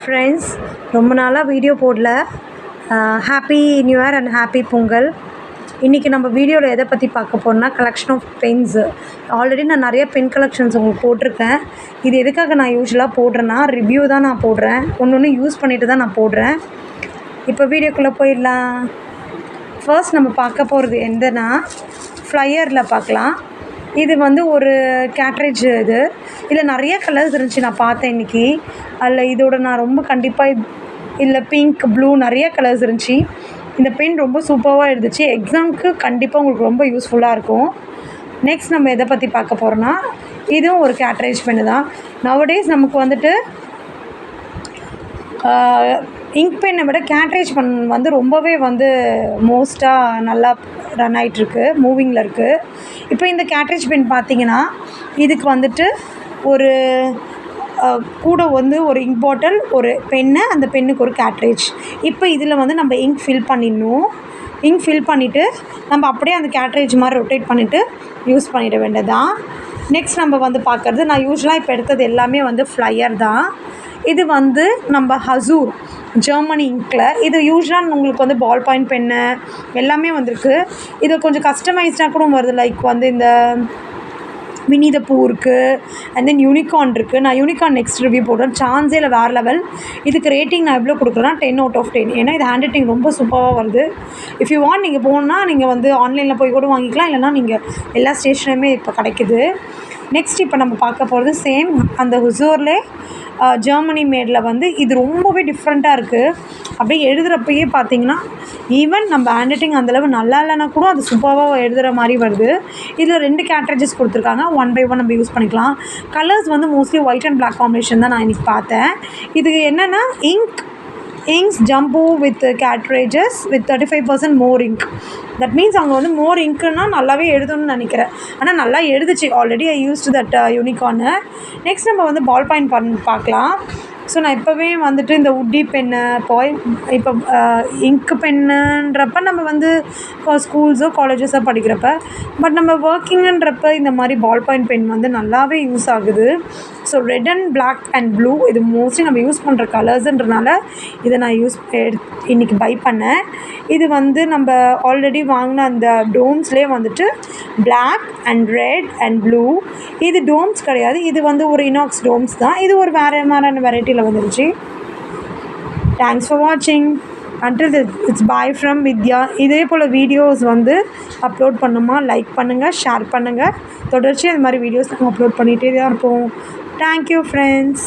Friends, ரொம்ப நாளாக video போடல. Happy new year and happy Pongal. இன்றைக்கி நம்ம வீடியோவில் எதை பற்றி பார்க்க போகிறோம்னா கலெக்ஷன் ஆஃப் பென்ஸு. ஆல்ரெடி நான் நிறைய பென் கலெக்ஷன்ஸ் உங்களுக்கு போட்டிருக்கேன். இது எதுக்காக நான் யூஸ்வலாக போடுறேன்னா ரிவ்யூ தான் நான் போடுறேன், ஒன்று யூஸ் பண்ணிவிட்டு தான் நான் போடுறேன். இப்போ வீடியோக்குள்ளே போயிடலாம். ஃபர்ஸ்ட் நம்ம பார்க்க போகிறது எந்தனா ஃப்ளையரில் பார்க்கலாம். இது ஒரு கேட்ரேஜ். இதில் நிறைய கலர்ஸ் இருந்துச்சு, நான் பார்த்தேன் இன்றைக்கி. அதில் இதோட நான் ரொம்ப கண்டிப்பாக இல்லை பிங்க் ப்ளூ நிறைய கலர்ஸ் இருந்துச்சு. இந்த பென் ரொம்ப சூப்பராக இருந்துச்சு. எக்ஸாமுக்கு கண்டிப்பாக உங்களுக்கு ரொம்ப யூஸ்ஃபுல்லாக இருக்கும். நெக்ஸ்ட் நம்ம எதை பற்றி பார்க்க போகிறோன்னா இதுவும் ஒரு கேட்ரேஜ் பென்னு தான். நவடேஸ் நமக்கு இங்க் பென்னை விட கேட்ரேஜ் பென் ரொம்பவே மோஸ்ட்டாக நல்லா ரன் ஆகிட்டுருக்கு, மூவிங்கில் இருக்குது. இப்போ இந்த கேட்ரேஜ் பென் பார்த்திங்கன்னா இதுக்கு ஒரு கூட ஒரு இங்க் பாட்டில், ஒரு பென்னு, அந்த பென்னுக்கு ஒரு கேட்ரேஜ். இப்போ இதில் நம்ம இங்க் ஃபில் பண்ணிடணும். இங்க் ஃபில் பண்ணிவிட்டு நம்ம அப்படியே அந்த கேட்ரேஜ் மாதிரி ரொட்டேட் பண்ணிவிட்டு யூஸ் பண்ணிட வேண்டியதான். நெக்ஸ்ட் நம்ம பார்க்குறது, நான் யூஸ்வலாக இப்போ எடுத்தது எல்லாமே ஃப்ளையர் தான். இது நம்ம ஹசூர் ஜெர்மனி இங்கில். இது யூஸ்வலாக உங்களுக்கு பால் பாயிண்ட் பென்னு எல்லாமே வந்திருக்கு. இது கொஞ்சம் கஸ்டமைஸ்டாக கூட வருது. லைக் இந்த மினி த பூ இருக்குது, அண்ட் தென் யூனிகார்ன் இருக்குது. நான் யூனிகார்ன் நெக்ஸ்ட் ரிவ்யூ போடுறேன். சான்ஸே இல்லை, வேறு லெவல். இதுக்கு ரேட்டிங் நான் எவ்வளோ கொடுக்குறேன்னா 10 out of 10. ஏன்னா இது ஹேண்ட் ரைட்டிங் ரொம்ப சூப்பராக வருது. இஃப் யூ வாண்ட், நீங்கள் போகணுன்னா நீங்கள் ஆன்லைனில் போய் கூட வாங்கிக்கலாம், இல்லைனா நீங்கள் எல்லா ஸ்டேஷனுமே இப்போ கிடைக்குது. நெக்ஸ்ட் இப்போ நம்ம பார்க்க போகிறது சேம் அந்த ஹுசூர்லே ஜெர்மனி மேடில் இது ரொம்பவே டிஃப்ரெண்ட்டாக இருக்குது. அப்படியே எழுதுகிறப்பயே பார்த்தீங்கன்னா ஈவன் நம்ம ஹேண்ட் ரைட்டிங் அந்தளவு நல்லா இல்லைனா கூட அது சூப்பராக எழுதுகிற மாதிரி வருது. இதில் 2 கேட்ரேஜஸ் கொடுத்துருக்காங்க. 1 by 1 நம்ம யூஸ் பண்ணிக்கலாம். Colours mostly white and black combination தான் நான் இன்றைக்கி பார்த்தேன். இது என்னென்னா inks jumbo with cartridges with 35% more ink. That means அவங்க மோர் இங்க்குன்னா நல்லாவே எழுதணும்னு நினைக்கிறேன். ஆனால் நல்லா எழுதுச்சு. Already I used that Unicorn. Next நம்ம பால் பாயிண்ட் பார்க்கலாம். ஸோ நான் இப்போவே இந்த உட்டி பென்னு இப்போ இங்க்கு பென்னுன்றப்ப நம்ம ஸ்கூல்ஸோ காலேஜஸோ படிக்கிறப்ப, பட் நம்ம ஒர்க்கிங்குன்றப்ப இந்த மாதிரி பால் பாயிண்ட் பென் நல்லாவே யூஸ் ஆகுது. So red and black and blue இது மோஸ்ட்லி நம்ம யூஸ் பண்ணுற கலர்ஸுன்றனால இதை நான் இன்றைக்கி பை பண்ணேன். இது நம்ம ஆல்ரெடி வாங்கின அந்த டோம்ஸ்லேயே black and red and blue. இது டோம்ஸ் கிடையாது, இது ஒரு இனாக்ஸ் டோம்ஸ் தான். இது ஒரு வேறு வெரைட்டியில் வந்துருச்சு. தேங்க்ஸ் ஃபார் வாட்சிங். until it's bye from Vidya. இதே போல் வீடியோஸ் அப்லோட் பண்ணுமா, லைக் பண்ணுங்கள், ஷேர் பண்ணுங்கள். தொடர்ச்சி அது மாதிரி வீடியோஸ் நாங்கள் அப்லோட் பண்ணிகிட்டே தான் இருப்போம். Thank you friends.